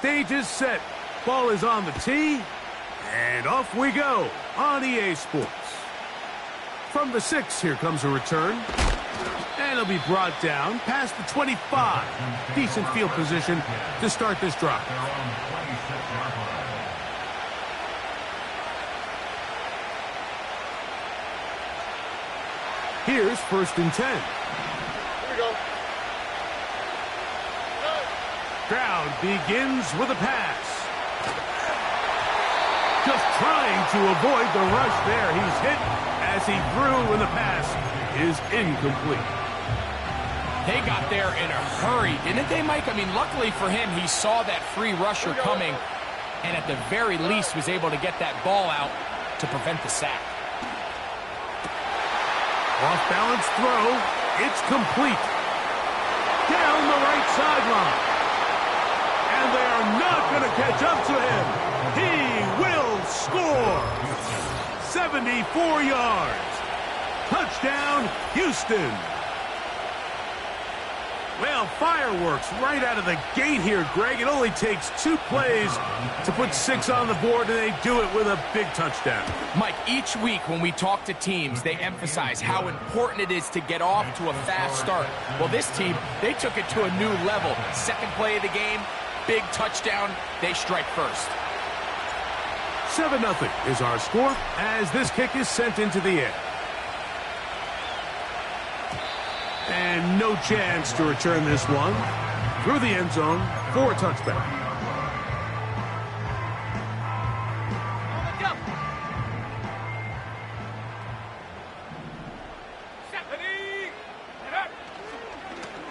stage is set. Ball is on the tee, and off we go on EA Sports. From the 6, here comes a return. And it'll be brought down past the 25. Decent field position to start this drive. Here's 1st and 10. Here we go. Stroud begins with a pass. Just trying to avoid the rush there. He's hit as he threw, and the pass is incomplete. They got there in a hurry, didn't they, Mike? I mean, luckily for him, he saw that free rusher coming, and at the very least was able to get that ball out to prevent the sack. Off-balance throw. It's complete. Down the right sideline. And they are not going to catch up to him. He will score. 74 yards. Touchdown, Houston. Well, fireworks right out of the gate here, Greg. It only takes 2 plays to put 6 on the board, and they do it with a big touchdown. Mike, each week when we talk to teams, they emphasize how important it is to get off to a fast start. Well, this team, they took it to a new level. Second play of the game, big touchdown. They strike first. 7-0 is our score as this kick is sent into the air. And no chance to return this one through the end zone for a touchback.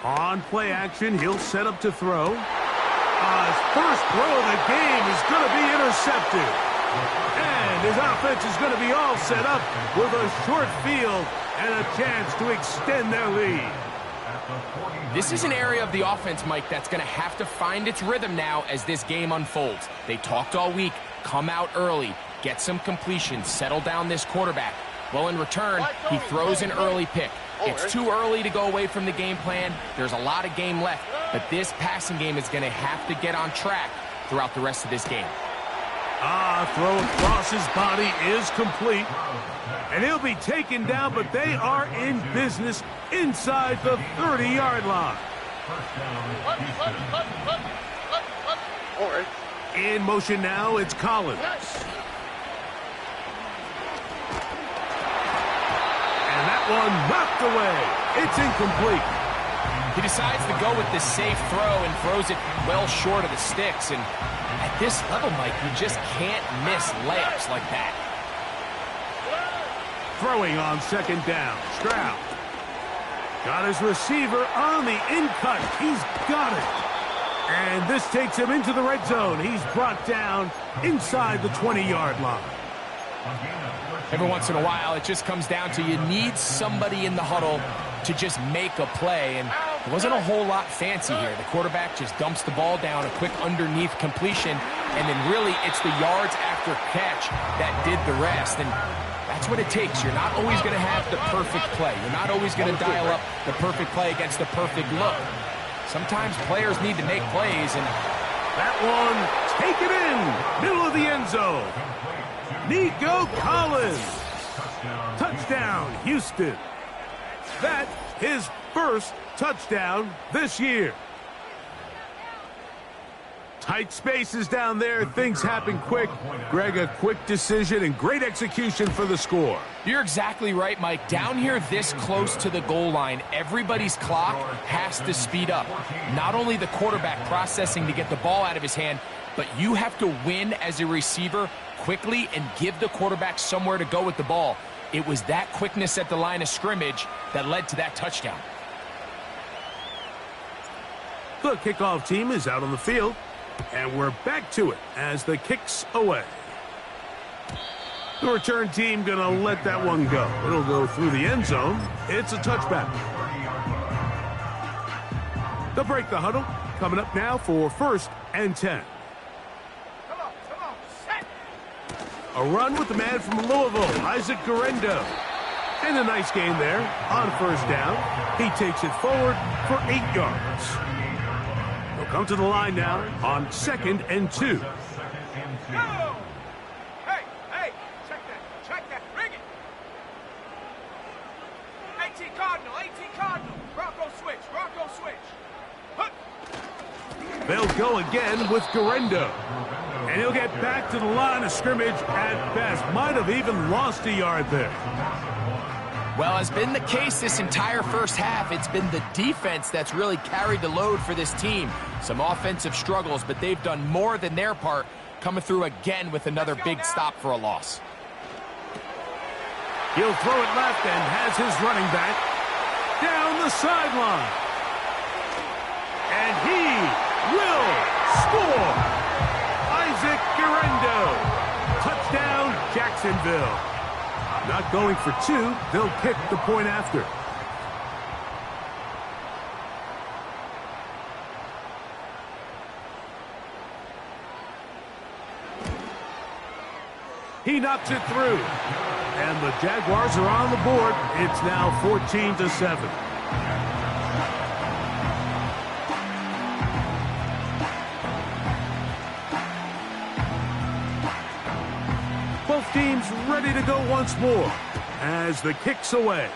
On play action, he'll set up to throw. His first throw of the game is going to be intercepted. And his offense is going to be all set up with a short field and a chance to extend their lead. This is an area of the offense, Mike, that's going to have to find its rhythm now as this game unfolds. They talked all week, come out early, get some completion, settle down this quarterback. Well, in return, he throws an early pick. It's too early to go away from the game plan. There's a lot of game left, but this passing game is going to have to get on track throughout the rest of this game. Throw across his body is complete. And he'll be taken down, but they are in business inside the 30-yard line. All right. In motion now, it's Collins. And that one knocked away. It's incomplete. He decides to go with the safe throw and throws it well short of the sticks. And at this level, Mike, you just can't miss layups like that. Throwing on 2nd down. Stroud. Got his receiver on the in-cut. He's got it. And this takes him into the red zone. He's brought down inside the 20-yard line. Every once in a while, it just comes down to you need somebody in the huddle to just make a play. And it wasn't a whole lot fancy here. The quarterback just dumps the ball down, a quick underneath completion, and then really it's the yards after catch that did the rest. And that's what it takes. You're not always going to have the perfect play. You're not always going to dial up the perfect play against the perfect look. Sometimes players need to make plays, and that one, take it in, middle of the end zone. Nico Collins. Touchdown, Houston. That's his first touchdown this year. Tight spaces down there. Things happen quick. Greg, a quick decision and great execution for the score. You're exactly right, Mike. Down here this close to the goal line, everybody's clock has to speed up. Not only the quarterback processing to get the ball out of his hand, but you have to win as a receiver quickly and give the quarterback somewhere to go with the ball. It was that quickness at the line of scrimmage that led to that touchdown. The kickoff team is out on the field, and we're back to it as the kick's away. The return team going to let that one go. It'll go through the end zone. It's a touchback. They'll break the huddle. Coming up now for 1st and 10. A run with the man from Louisville, Isaac Guerrero. And a nice gain there on 1st down. He takes it forward for 8 yards. He'll come to the line now on 2nd and 2. Go! Hey, check that, bring it! 18 Cardinal, Bronco switch. Huh. They'll go again with Garendo. And he'll get back to the line of scrimmage at best. Might have even lost a yard there. Well, has been the case this entire first half. It's been the defense that's really carried the load for this team. Some offensive struggles, but they've done more than their part, coming through again with another big stop for a loss. He'll throw it left and has his running back down the sideline. And he will score. Isaac Garendo. Touchdown, Jacksonville. Not going for 2. They'll kick the point after. He knocks it through. And the Jaguars are on the board. It's now 14-7. Both teams ready to go once more as the kick's away.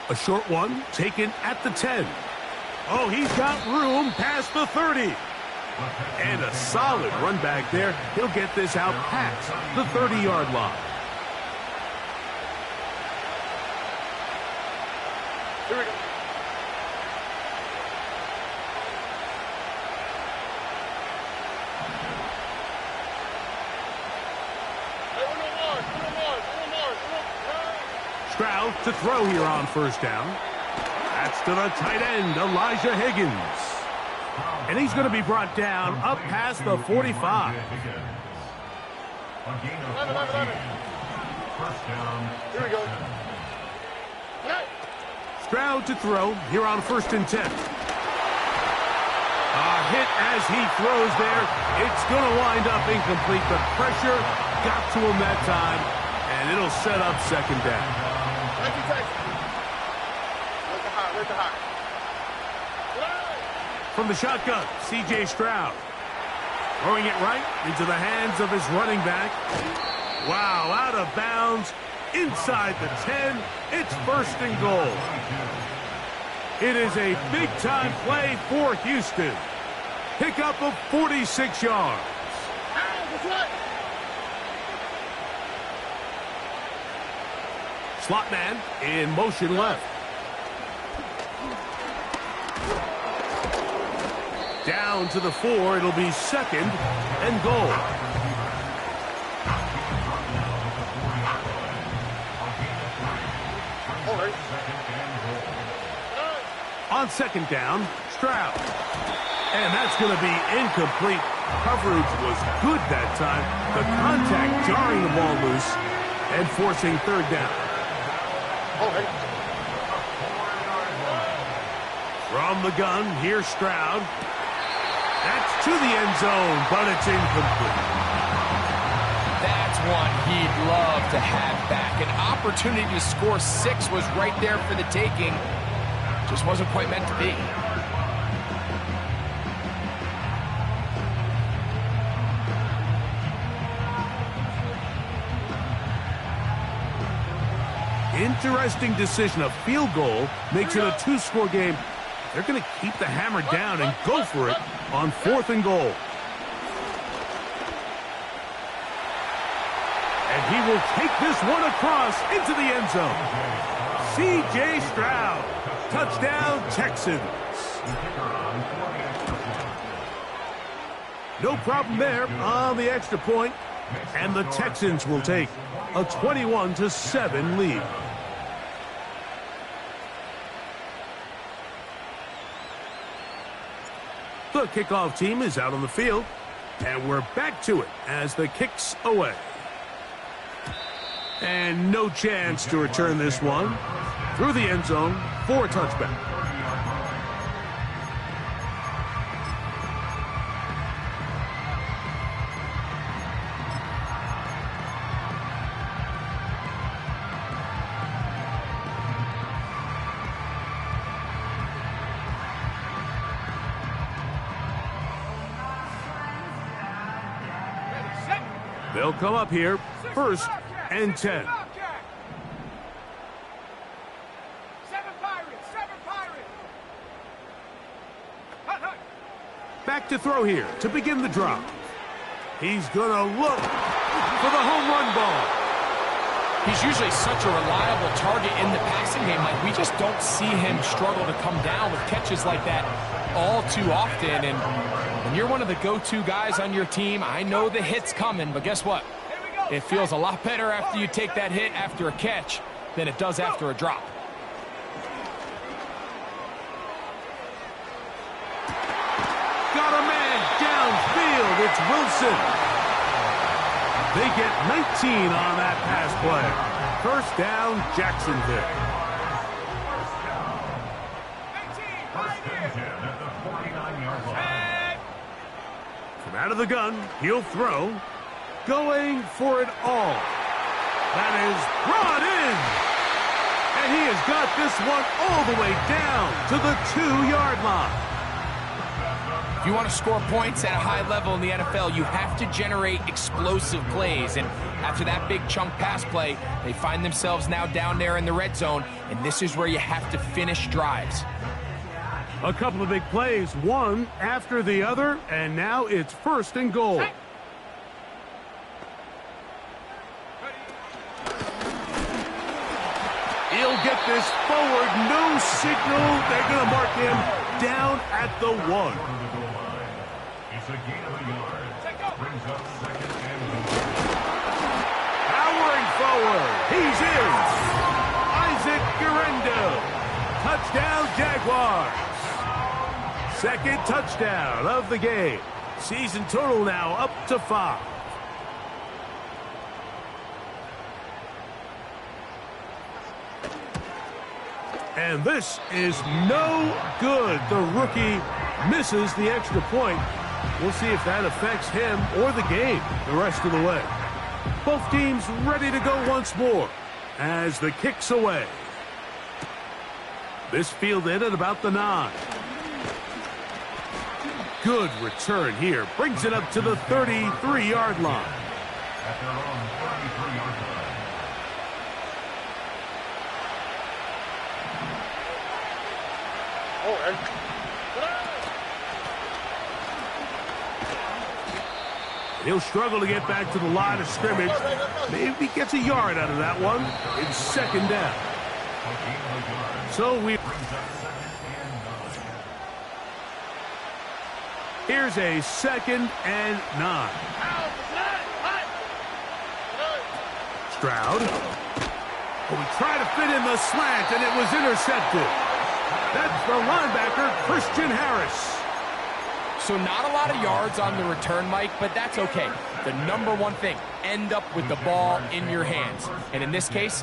A short one taken at the 10. Oh, he's got room past the 30. And a solid run back there. He'll get this out past the 30-yard line. Here we go. Stroud to throw here on first down. That's to the tight end, Elijah Higgins. And he's going to be brought down up past the 45. 11. Here we go. Stroud to throw here on 1st and 10. A hit as he throws there. It's going to wind up incomplete. The pressure got to him that time, and it'll set up 2nd down. From the shotgun, C.J. Stroud. Throwing it right into the hands of his running back. Wow, out of bounds. Inside the 10. It's 1st and goal. It is a big-time play for Houston. Pickup of 46 yards. Slot man in motion left. Down to the 4. It'll be 2nd and goal. On 2nd down, Stroud. And that's going to be incomplete. Coverage was good that time. The contact jarring the ball loose and forcing 3rd down. From the gun, here's Stroud. That's to the end zone, but it's incomplete. That's one he'd love to have back. An opportunity to score 6 was right there for the taking. Just wasn't quite meant to be. Interesting decision. A field goal makes it a 2-score game. They're going to keep the hammer down and go for it on 4th and goal. And he will take this one across into the end zone. C.J. Stroud. Touchdown, Texans. No problem there on the extra point. And the Texans will take a 21-7 lead. The kickoff team is out on the field, and we're back to it as the kick's away. And no chance to return this one through the end zone for a touchback. They'll come up here, 1st and 10. 7 Pirates, 7 Pirates. Hut, hut. Back to throw here to begin the drop. He's going to look for the home run ball. He's usually such a reliable target in the passing game. Like, we just don't see him struggle to come down with catches like that all too often. And when you're one of the go-to guys on your team, I know the hit's coming, but guess what? It feels a lot better after you take that hit after a catch than it does after a drop. Got a man downfield. It's Wilson. They get 19 on that pass play. 1st down, Jacksonville. 18, right here. From out of the gun, he'll throw. Going for it all. That is brought in. And he has got this one all the way down to the 2-yard line. If you want to score points at a high level in the NFL, you have to generate explosive plays. And after that big chunk pass play, they find themselves now down there in the red zone, and this is where you have to finish drives. A couple of big plays, one after the other, and now it's 1st and goal. He'll get this forward, no signal. They're going to mark him down at the 1. It's a gain of a yard. Brings up 2nd and goal. Powering forward. He's in. Isaac Guerrero. Touchdown, Jaguars. 2nd touchdown of the game. Season total now up to 5. And this is no good. The rookie misses the extra point. We'll see if that affects him or the game the rest of the way. Both teams ready to go once more as the kick's away. This fielded at about the 9. Good return here. Brings it up to the 33-yard line. At their own 33-yard line. He'll struggle to get back to the line of scrimmage. Maybe gets a yard out of that one. It's 2nd down. So here's a 2nd and 9. Stroud. Oh, he tried to fit in the slant, and it was intercepted. That's the linebacker, Christian Harris. So not a lot of yards on the return, Mike, but that's okay. The number one thing, end up with the ball in your hands. And in this case,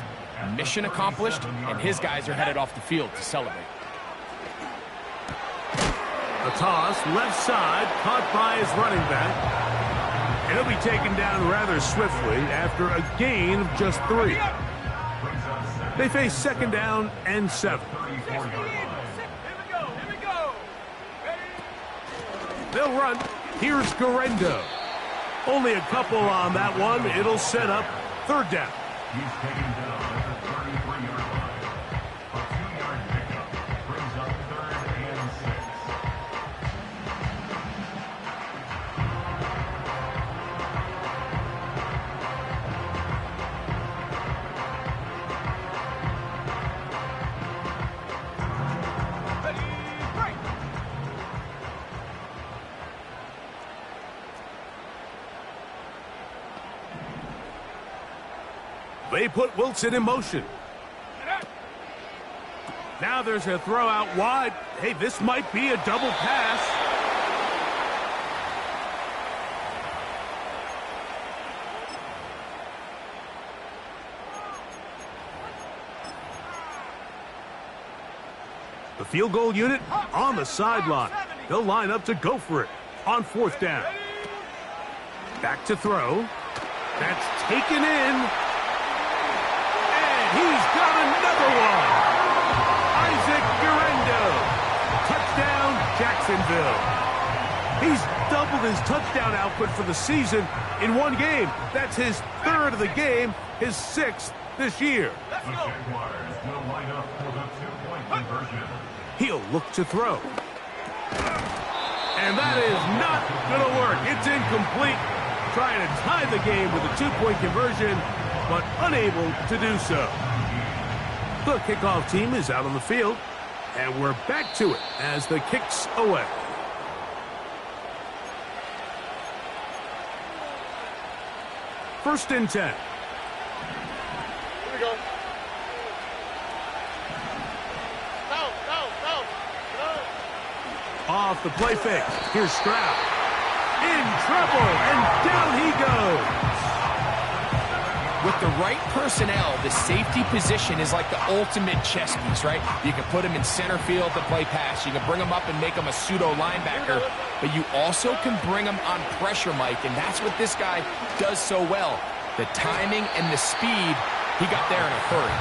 mission accomplished, and his guys are headed off the field to celebrate. A toss, left side, caught by his running back. He'll be taken down rather swiftly after a gain of just 3. They face 2nd down and 7. They'll run. Here's Guerrero. Only a couple on that one. It'll set up 3rd down. He's taken down at the 33-yard line. A 2-yard pickup brings up 3rd and 6. They put Wilson in motion. Now there's a throw out wide. Hey, this might be a double pass. The field goal unit on the sideline. They'll line up to go for it on 4th down. Back to throw. That's taken in. And he's got another one. Isaac Guerrero. Touchdown, Jacksonville. He's double tripled his touchdown output for the season in one game. That's his third of the game, his sixth this year. The Jaguars will line up for the two-point conversion. He'll look to throw. And that is not going to work. It's incomplete. Trying to tie the game with a two-point conversion, but unable to do so. The kickoff team is out on the field, and we're back to it as the kick's away. First and 10. Here we go. Go. Off the play fake. Here's Stroud. In trouble, and down he goes. With the right personnel, the safety position is like the ultimate chess piece, right? You can put him in center field to play pass. You can bring him up and make him a pseudo linebacker, but you also can bring him on pressure, Mike, and that's what this guy does so well. The timing and the speed, he got there in a hurry.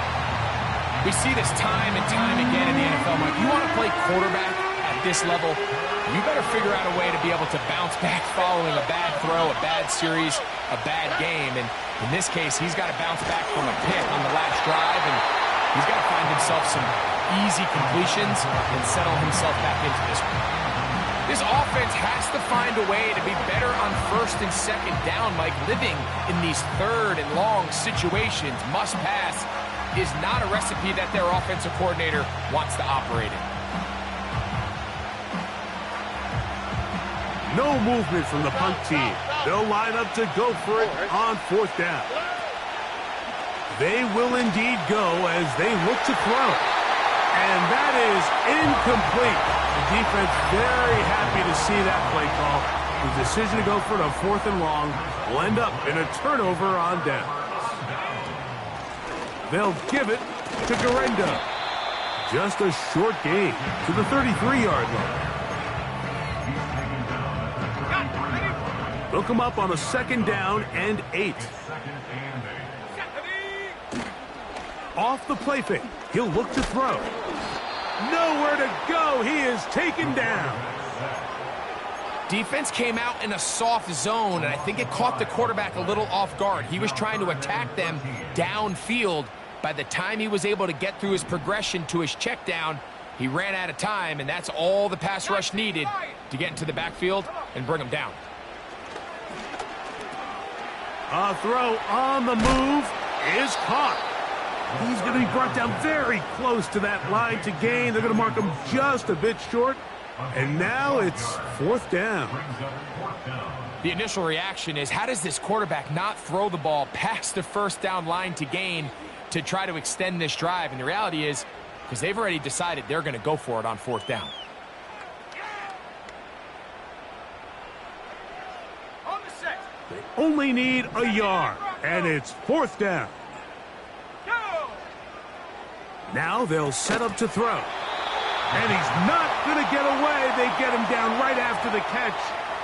We see this time and time again in the NFL, Mike. You want to play quarterback at this level, you better figure out a way to be able to bounce back following a bad throw, a bad series, a bad game. And in this case, he's got to bounce back from a pick on the last drive, and he's got to find himself some easy completions and settle himself back into this one. This offense has to find a way to be better on first and second down, Mike. Living in these third and long situations, must pass, is not a recipe that their offensive coordinator wants to operate in. No movement from the punt team. They'll line up to go for it on fourth down. They will indeed go as they look to throw. And that is incomplete. The defense very happy to see that play call. The decision to go for it on fourth and long will end up in a turnover on downs. They'll give it to Garendo. Just a short gain to the 33-yard line. They'll come up on a second down and 8. Off the play fake. He'll look to throw. Nowhere to go. He is taken down. Defense came out in a soft zone, and I think it caught the quarterback a little off guard. He was trying to attack them downfield. By the time he was able to get through his progression to his check down, he ran out of time, and that's all the pass rush needed to get into the backfield and bring him down. A throw on the move is caught. He's going to be brought down very close to that line to gain. They're going to mark him just a bit short. And now it's fourth down. The initial reaction is, how does this quarterback not throw the ball past the first down line to gain to try to extend this drive? And the reality is, because they've already decided they're going to go for it on fourth down. They only need a yard, and it's fourth down. Now they'll set up to throw. And he's not going to get away. They get him down right after the catch.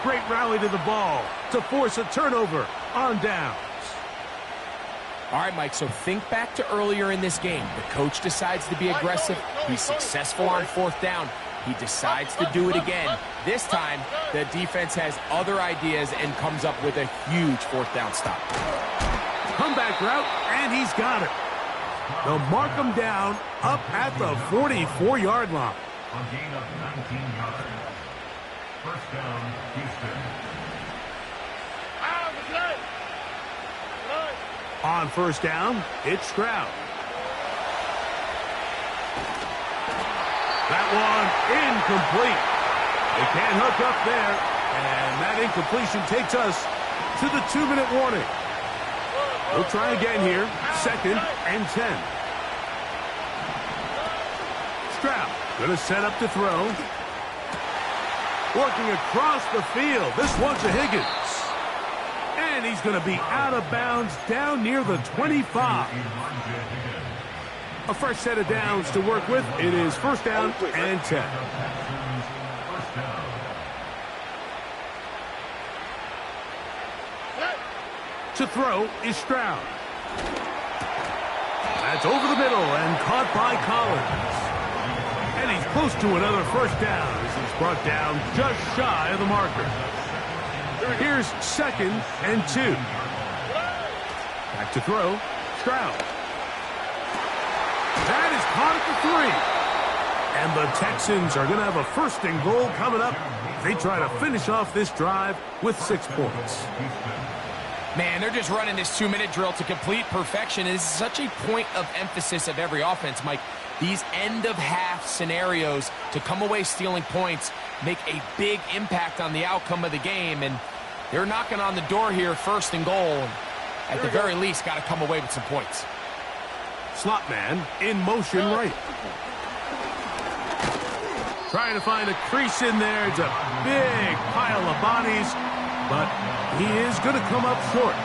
Great rally to the ball to force a turnover on downs. All right, Mike, so think back to earlier in this game. The coach decides to be aggressive. He's successful on fourth down. He decides to do it again. This time, the defense has other ideas and comes up with a huge fourth down stop. Comeback route, and he's got it. They'll mark him down up at the 44-yard line. A gain of 19 yards. First down, Houston. On first down, it's Stroud. That one incomplete. They can't hook up there, and that incompletion takes us to the 2-minute warning. We'll try again here, second and 10. Stroud going to set up to throw. Working across the field. This one's to Higgins. And he's going to be out of bounds down near the 25. A fresh set of downs to work with. It is first down and 10. To throw is Stroud. That's over the middle and caught by Collins. And he's close to another first down as he's brought down just shy of the marker. Here's 2nd and 2. Back to throw. Stroud. That is caught at the 3. And the Texans are going to have a 1st and goal coming up. They try to finish off this drive with 6 points. Man, they're just running this 2-minute drill to complete perfection. It is such a point of emphasis of every offense, Mike. These end-of-half scenarios to come away stealing points make a big impact on the outcome of the game. And they're knocking on the door here, 1st and goal. At the very least, got to come away with some points. Slot man in motion right. Trying to find a crease in there. It's a big pile of bodies, but he is going to come up short.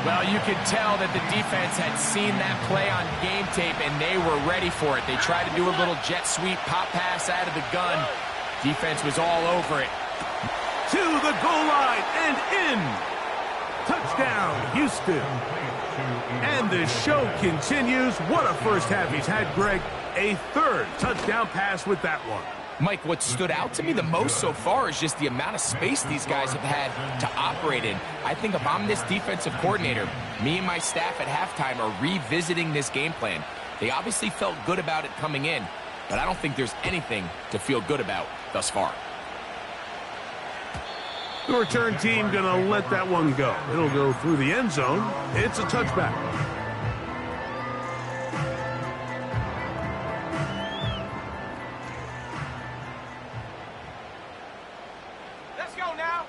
Well, you could tell that the defense had seen that play on game tape, and they were ready for it. They tried to do a little jet sweep pop pass out of the gun. Defense was all over it. To the goal line and in. Touchdown, Houston. And the show continues. What a first half he's had, Greg. A 3rd touchdown pass with that one. Mike, what stood out to me the most so far is just the amount of space these guys have had to operate in. I think if I'm this defensive coordinator, me and my staff at halftime are revisiting this game plan. They obviously felt good about it coming in, but I don't think there's anything to feel good about thus far. The return team going to let that one go. It'll go through the end zone. It's a touchback. Let's go now.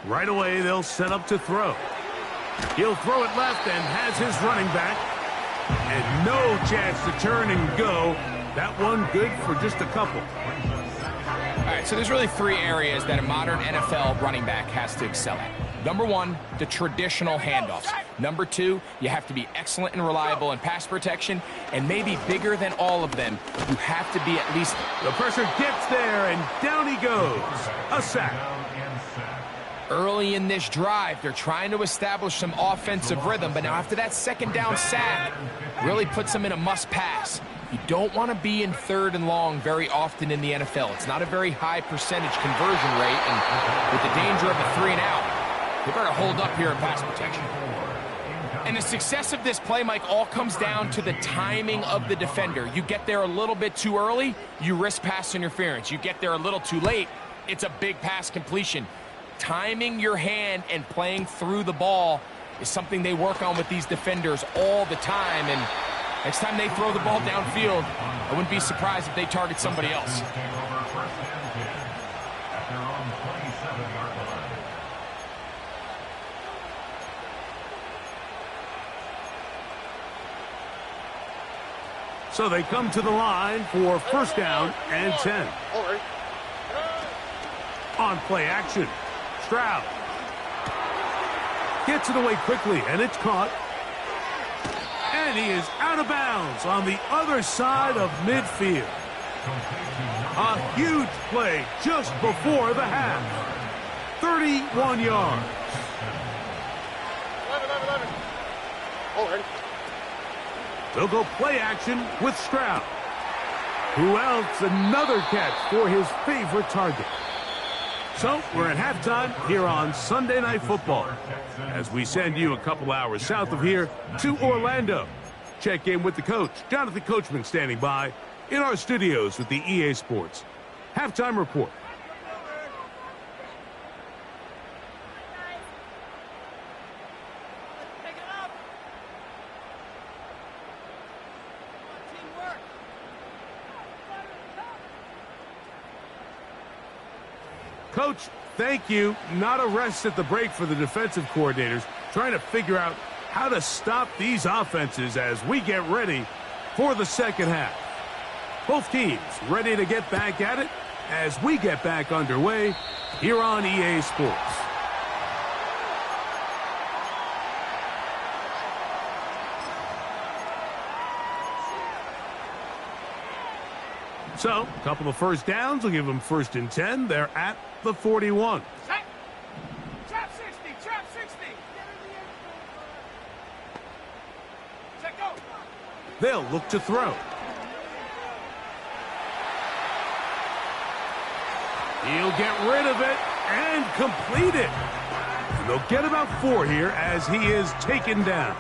Right away, they'll set up to throw. He'll throw it left and has his running back. And no chance to turn and go. That one good for just a couple. All right, so there's really 3 areas that a modern NFL running back has to excel at. Number 1, the traditional handoffs. Number 2, you have to be excellent and reliable in pass protection. And maybe bigger than all of them, you have to be at least... The pressure gets there, and down he goes. A sack. Early in this drive, they're trying to establish some offensive rhythm, but now after that 2nd down sack, really puts them in a must-pass. You don't want to be in 3rd and long very often in the NFL. It's not a very high percentage conversion rate, and with the danger of a 3 and out, they better hold up here in pass protection. And the success of this play, Mike, all comes down to the timing of the defender. You get there a little bit too early, you risk pass interference. You get there a little too late, it's a big pass completion. Timing your hand and playing through the ball is something they work on with these defenders all the time. And next time they throw the ball downfield, I wouldn't be surprised if they target somebody else. So they come to the line for 1st down and 10. On play action. Stroud gets it away quickly, and it's caught. And he is out of bounds on the other side of midfield. A huge play just before the half. 31 yards. 11. They'll go play action with Stroud. Who else? Another catch for his favorite target. So we're at halftime here on Sunday Night Football as we send you a couple hours south of here to Orlando. Check in with the coach, Jonathan Coachman, standing by in our studios with the EA Sports Halftime Report. Coach, thank you. Not a rest at the break for the defensive coordinators, trying to figure out how to stop these offenses as we get ready for the 2nd half. Both teams ready to get back at it as we get back underway here on EA Sports. So, a couple of 1st downs will give them 1st and 10. They're at the 41. Trap 60, trap 60. They'll look to throw. He'll get rid of it and complete it. And they'll get about 4 here as he is taken down.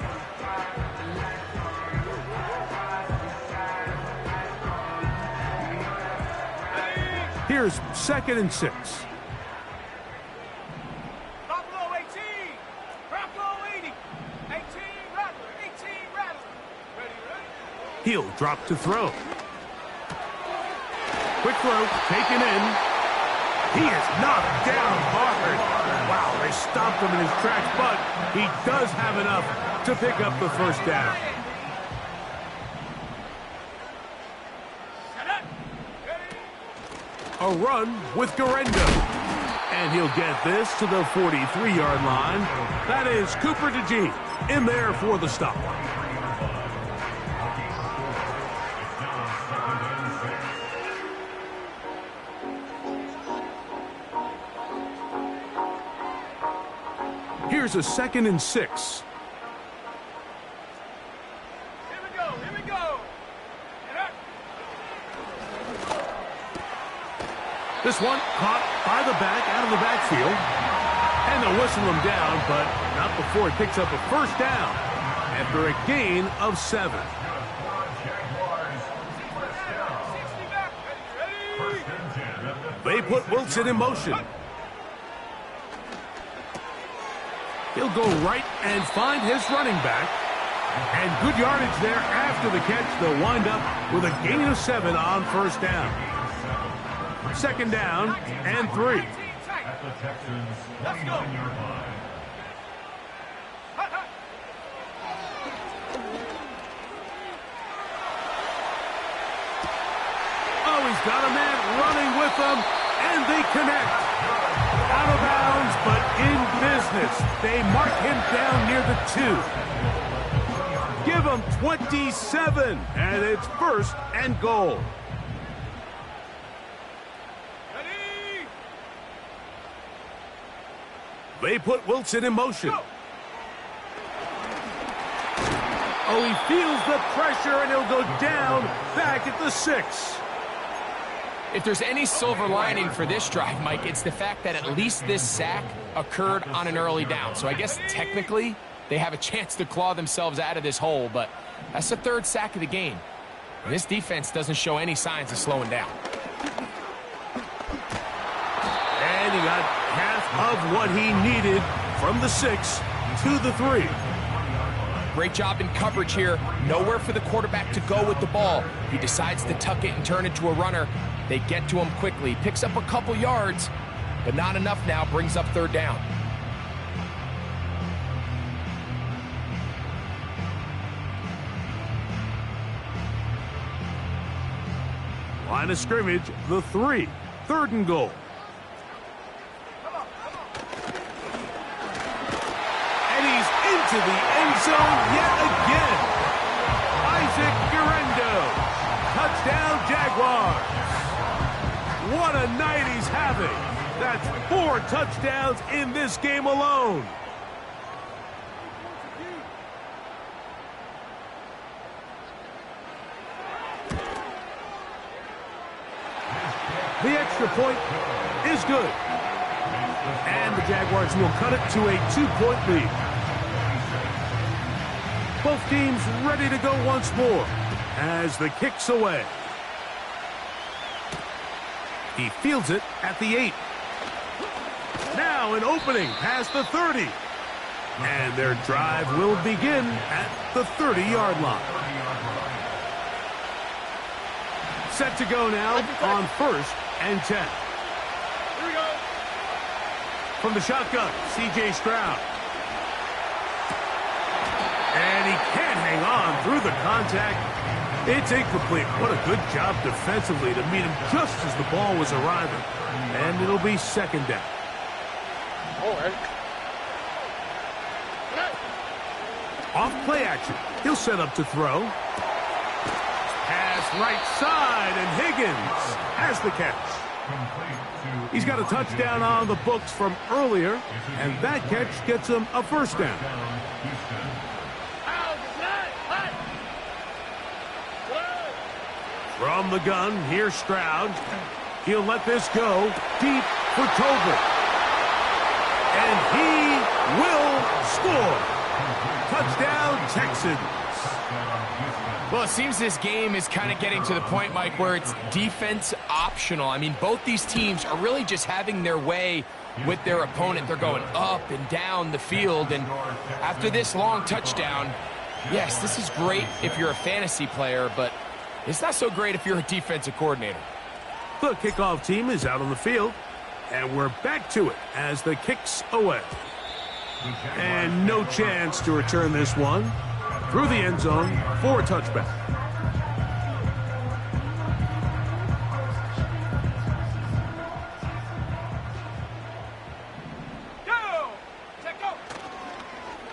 Here's 2nd and 6. Drop low, 18. Drop low, 80. 18, Rattler. 18, Rattler. Ready, ready. He'll drop to throw. Quick throw, taken in. He is knocked down hard. Wow, they stopped him in his tracks, but he does have enough to pick up the first down. A run with Garendo. And he'll get this to the 43-yard line. That is Cooper DeGene in there for the stop. Here's a 2nd and 6. Here we go, here we go. This one caught by the back, out of the backfield. And they'll whistle him down, but not before he picks up a first down after a gain of 7. They put Wilson in motion. He'll go right and find his running back. And good yardage there after the catch. They'll wind up with a gain of 7 on first down. 2nd down and 3. At the Texans' 29-yard line. Oh, he's got a man running with them, and they connect. Out of bounds, but in business. They mark him down near the 2. Give him 27, and it's 1st and goal. They put Wilson in motion. Oh, he feels the pressure, and he'll go down back at the 6. If there's any silver lining for this drive, Mike, it's the fact that at least this sack occurred on an early down. So I guess technically they have a chance to claw themselves out of this hole, but that's the 3rd sack of the game. And this defense doesn't show any signs of slowing down. And he got half of what he needed from the 6 to the 3. Great job in coverage here. Nowhere for the quarterback to go with the ball. He decides to tuck it and turn it to a runner. They get to him quickly. Picks up a couple yards, but not enough now. Brings up 3rd down. Line of scrimmage, the 3. 3rd and goal. And he's into the end zone yet again. Isaac Garendo. Touchdown, Jaguars. What a night he's having. That's 4 touchdowns in this game alone. The extra point is good. And the Jaguars will cut it to a 2-point lead. Both teams ready to go once more as the kick's away. He fields it at the 8. Now an opening past the 30. And their drive will begin at the 30-yard line. Set to go now on 1st and 10. Here we go. From the shotgun, C.J. Stroud. And he can't hang on through the contact. It's incomplete. What a good job defensively to meet him just as the ball was arriving. And it'll be 2nd down. Off play action. He'll set up to throw. Pass right side, and Higgins has the catch. He's got a touchdown on the books from earlier, and that catch gets him a 1st down. From the gun, here's Stroud. He'll let this go deep for Tolbert. And he will score. Touchdown, Texans. Well, it seems this game is kind of getting to the point, Mike, where it's defense optional. I mean, both these teams are really just having their way with their opponent. They're going up and down the field, and after this long touchdown, yes, this is great if you're a fantasy player, but it's not so great if you're a defensive coordinator. The kickoff team is out on the field, and we're back to it as the kick's away. And no chance to return this one through the end zone for a touchback.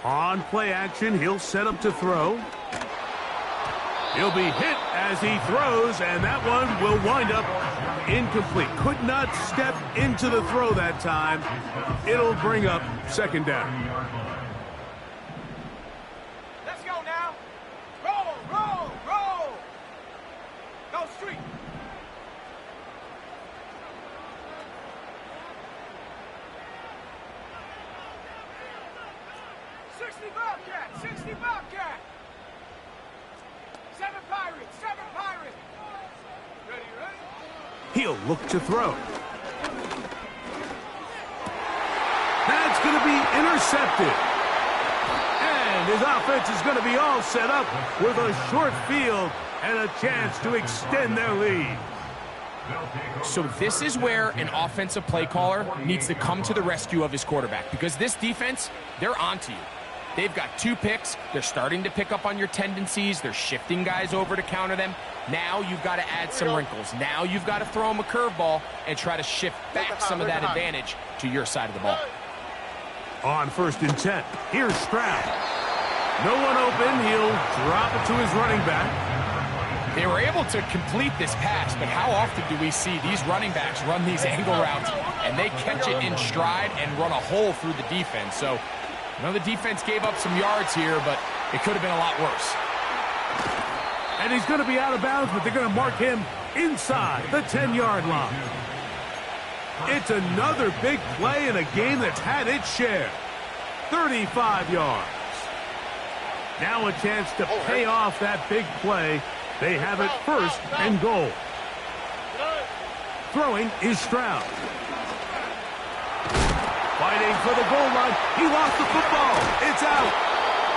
On play action, he'll set up to throw. He'll be hit as he throws, and that one will wind up incomplete. Could not step into the throw that time. It'll bring up second down. Let's go now. Roll, roll, roll. Go street. 60 Bobcat, 60 Bobcat. 7 Pirates, 7 Pirates. Ready, ready? He'll look to throw. That's going to be intercepted. And his offense is going to be all set up with a short field and a chance to extend their lead. So this is where an offensive play caller needs to come to the rescue of his quarterback, because this defense, they're onto you. They've got 2 picks. They're starting to pick up on your tendencies. They're shifting guys over to counter them. Now you've got to add some wrinkles. Now you've got to throw them a curveball and try to shift back some of that advantage to your side of the ball. On 1st and 10, here's Stroud. No one open. He'll drop it to his running back. They were able to complete this pass, but how often do we see these running backs run these angle routes and they catch it in stride and run a hole through the defense? So, I know the defense gave up some yards here, but it could have been a lot worse. And he's going to be out of bounds, but they're going to mark him inside the 10-yard line. It's another big play in a game that's had its share. 35 yards. Now a chance to pay off that big play. They have it 1st and goal. Throwing is Stroud. Fighting for the goal line. He lost the football. It's out.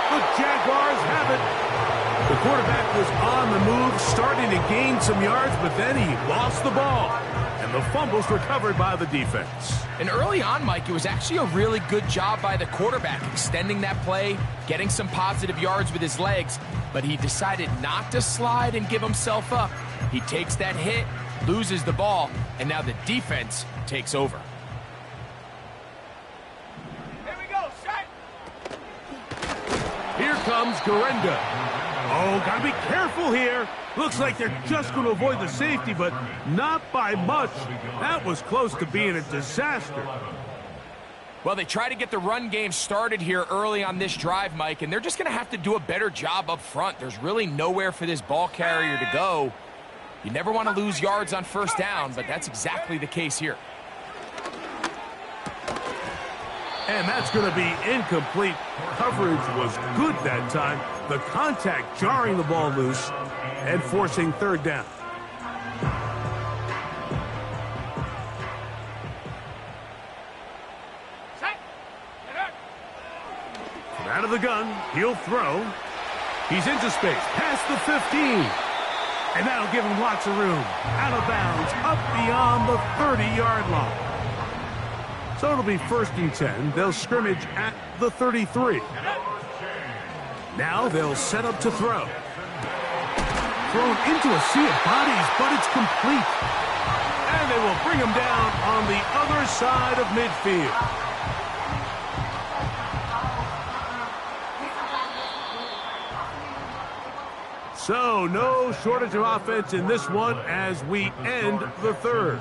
The Jaguars have it. The quarterback was on the move, starting to gain some yards, but then he lost the ball. And the fumble's recovered by the defense. And early on, Mike, it was actually a really good job by the quarterback, extending that play, getting some positive yards with his legs, but he decided not to slide and give himself up. He takes that hit, loses the ball, and now the defense takes over. Here we go, set. Here comes Garenda. Oh, gotta be careful here. Looks like they're just going to avoid the safety, but not by much. That was close to being a disaster. Well, they try to get the run game started here early on this drive, Mike, and they're just going to have to do a better job up front. There's really nowhere for this ball carrier to go. You never want to lose yards on 1st down, but that's exactly the case here. And that's going to be incomplete. Coverage was good that time. The contact jarring the ball loose and forcing 3rd down. Set. Get up. From out of the gun, he'll throw. He's into space, past the 15. And that'll give him lots of room. Out of bounds, up beyond the 30-yard line. So it'll be 1st and 10. They'll scrimmage at the 33. Now they'll set up to throw. Thrown into a sea of bodies, but it's complete. And they will bring him down on the other side of midfield. So no shortage of offense in this one as we end the 3rd.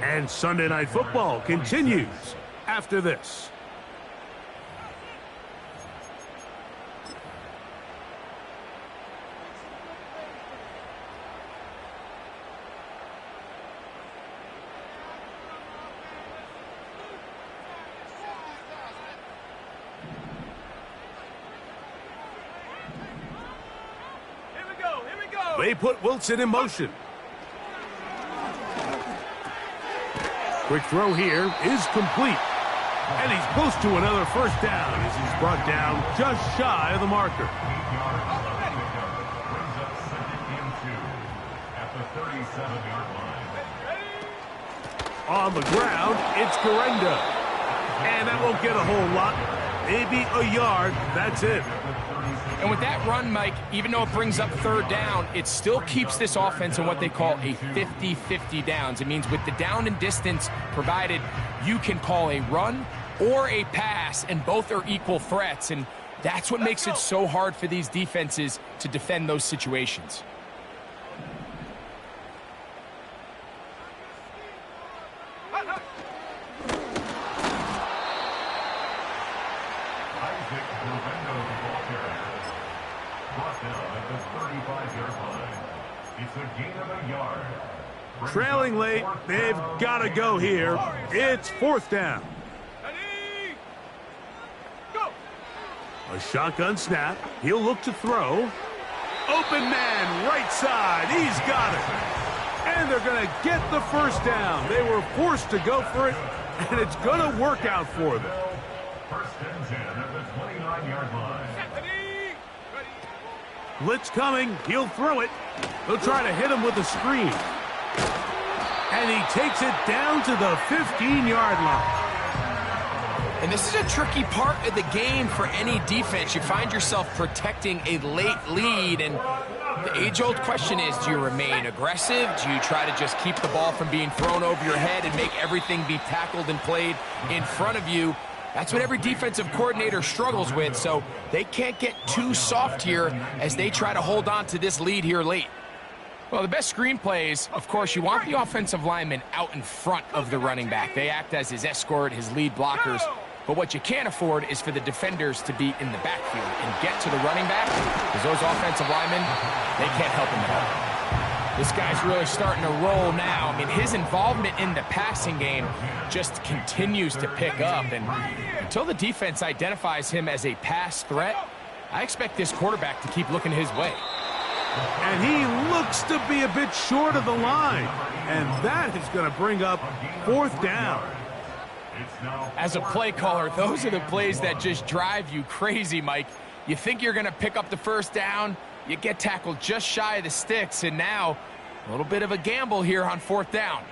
And Sunday Night Football continues after this. They put Wilson in motion. Quick throw here is complete. And he's close to another first down as he's brought down just shy of the marker. Brings up 2nd and 2 at the 37-yard line. On the ground, it's Garenda. And that won't get a whole lot. Maybe a yard. That's it. And with that run, Mike, even though it brings up 3rd down, it still keeps this offense in what they call a 50-50 downs. It means with the down and distance provided, you can call a run or a pass, and both are equal threats. And that's what makes it so hard for these defenses to defend those situations. It's a gain of a yard. Trailing late, they've got to go here. It's 4th down. A shotgun snap. He'll look to throw. Open man, right side. He's got it. And they're going to get the first down. They were forced to go for it, and it's going to work out for them. 1st and 10 at the 29-yard line. Blitz coming. He'll throw it. They'll try to hit him with a screen. And he takes it down to the 15-yard line. And this is a tricky part of the game for any defense. You find yourself protecting a late lead, and the age-old question is, do you remain aggressive? Do you try to just keep the ball from being thrown over your head and make everything be tackled and played in front of you? That's what every defensive coordinator struggles with, so they can't get too soft here as they try to hold on to this lead here late. Well, the best screen plays, of course, you want the offensive lineman out in front of the running back. They act as his escort, his lead blockers. But what you can't afford is for the defenders to be in the backfield and get to the running back, because those offensive linemen, they can't help him at all. This guy's really starting to roll now. I mean, his involvement in the passing game just continues to pick up. And until the defense identifies him as a pass threat, I expect this quarterback to keep looking his way. And he looks to be a bit short of the line. And that is going to bring up 4th down. As a play caller, those are the plays that just drive you crazy, Mike. You think you're going to pick up the first down, you get tackled just shy of the sticks, and now a little bit of a gamble here on 4th down.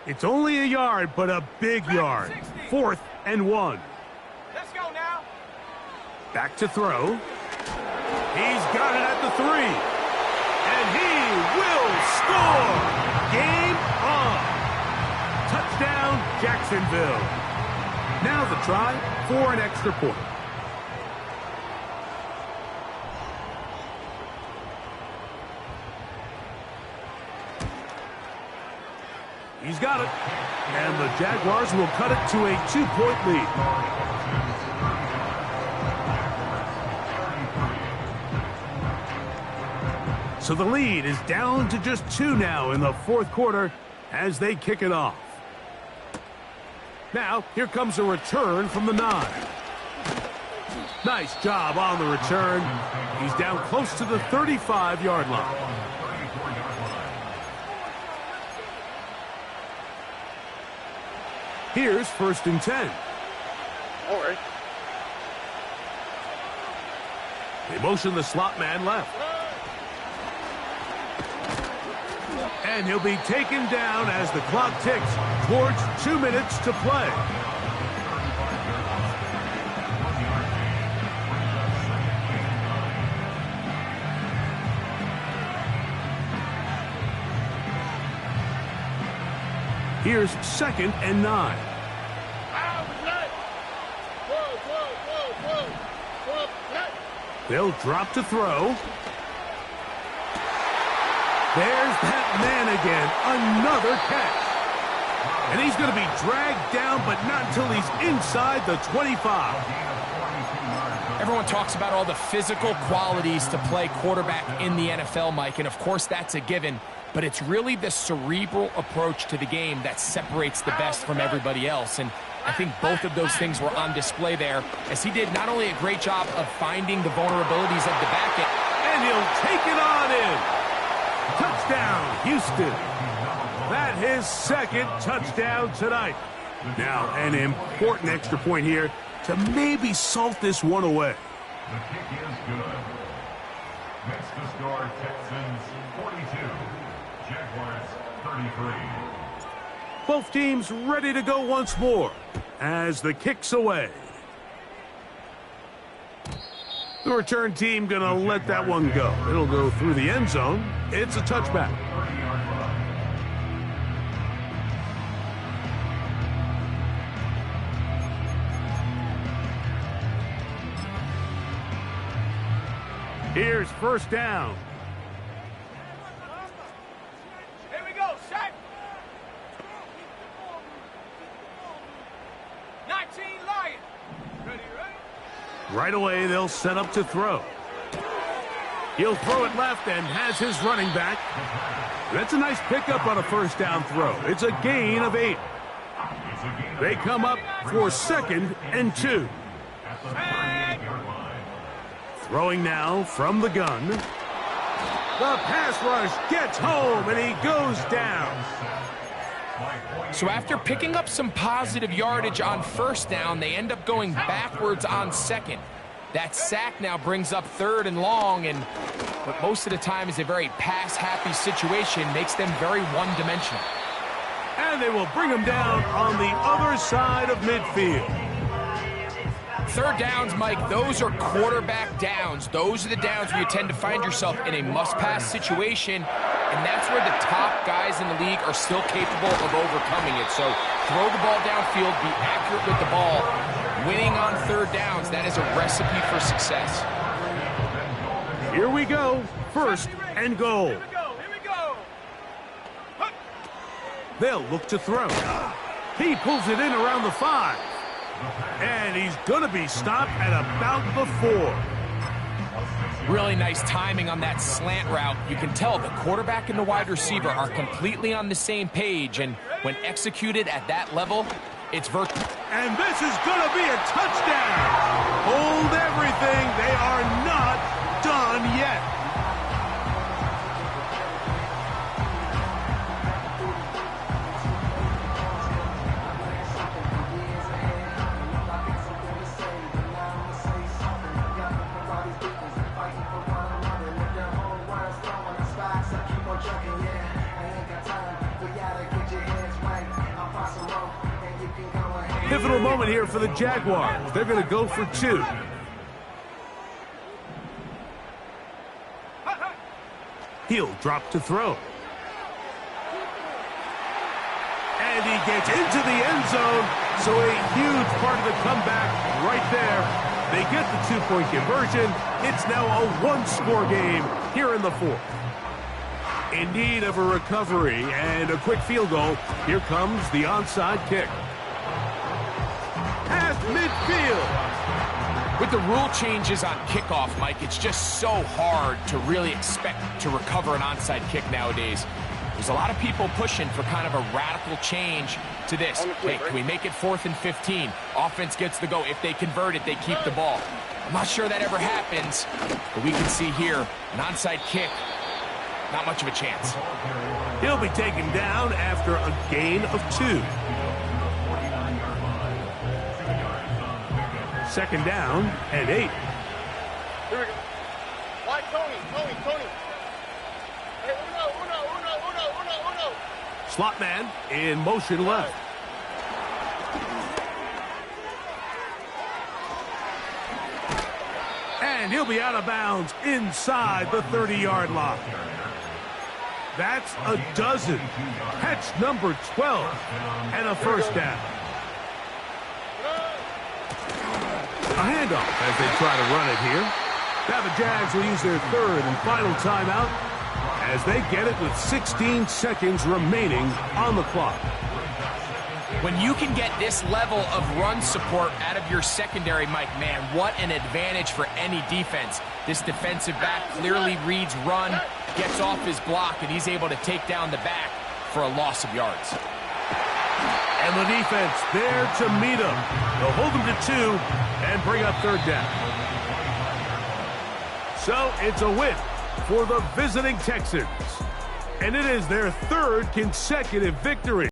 It's only a yard, but a big yard. 4th and 1. Let's go now. Back to throw. He's got it at the 3. And he will score. Game on. Touchdown, Jacksonville. Now the try for an extra point. He's got it. And the Jaguars will cut it to a 2-point lead. So the lead is down to just 2 now in the 4th quarter as they kick it off. Now, here comes a return from the 9. Nice job on the return. He's down close to the 35-yard line. Here's 1st and 10. All right. They motion the slot man left. And he'll be taken down as the clock ticks towards 2 minutes to play. Here's 2nd and 9. They'll drop to throw. There's that man again. Another catch. And he's going to be dragged down, but not until he's inside the 25. Everyone talks about all the physical qualities to play quarterback in the NFL, Mike, and of course that's a given, but it's really the cerebral approach to the game that separates the best from everybody else, and I think both of those things were on display there, as he did not only a great job of finding the vulnerabilities of the back end, and he'll take it on in. Touchdown, Houston. That his second touchdown tonight. Now, an important extra point here to maybe salt this one away. The kick is good. Next to score, Texans 42, Jaguars 33. Both teams ready to go once more as the kick's away. The return team going to let that one go. It'll go through the end zone. It's a touchback. Here's first down. Here we go, set. 19 Lions. Ready, ready? Right away, they'll set up to throw. He'll throw it left and has his running back. That's a nice pickup on a first down throw. It's a gain of 8. They come up for 2nd and 2. Throwing now from the gun. The pass rush gets home, and he goes down. So after picking up some positive yardage on first down, they end up going backwards on second. That sack now brings up 3rd and long, and what most of the time is a very pass-happy situation makes them very one-dimensional. And they will bring him down on the other side of midfield. 3rd downs, Mike, those are quarterback downs. Those are the downs where you tend to find yourself in a must-pass situation, and that's where the top guys in the league are still capable of overcoming it. So throw the ball downfield, be accurate with the ball. Winning on 3rd downs, that is a recipe for success. Here we go. 1st and goal. Here we go. They'll look to throw. He pulls it in around the 5. And he's going to be stopped at about the 4. Really nice timing on that slant route. You can tell the quarterback and the wide receiver are completely on the same page, and when executed at that level, it's virtual. And this is going to be a touchdown. Hold everything. They are not done yet. Pivotal moment here for the Jaguars. They're going to go for 2. He'll drop to throw. And he gets into the end zone, so a huge part of the comeback right there. They get the 2-point conversion. It's now a 1-score game here in the 4th. In need of a recovery and a quick field goal, here comes the onside kick. Past midfield. With the rule changes on kickoff, Mike, it's just so hard to really expect to recover an onside kick nowadays. There's a lot of people pushing for kind of a radical change to this. Hey, can we make it 4th and 15? Offense gets the go. If they convert it, they keep the ball. I'm not sure that ever happens, but we can see here an onside kick. Not much of a chance. He'll be taken down after a gain of 2. 2nd down and 8. Here we go. Why Tony? Hey, uno. Slot man in motion left. And he'll be out of bounds inside the 30-yard line. That's a dozen. Catch number 12 and a first down. A handoff as they try to run it here. Now the Jags will use their 3rd and final timeout as they get it with 16 seconds remaining on the clock. When you can get this level of run support out of your secondary, Mike, man, what an advantage for any defense. This defensive back clearly reads run, gets off his block, and he's able to take down the back for a loss of yards. And the defense there to meet him. They'll hold him to 2 and bring up third down. So it's a win for the visiting Texans. And it is their 3rd consecutive victory.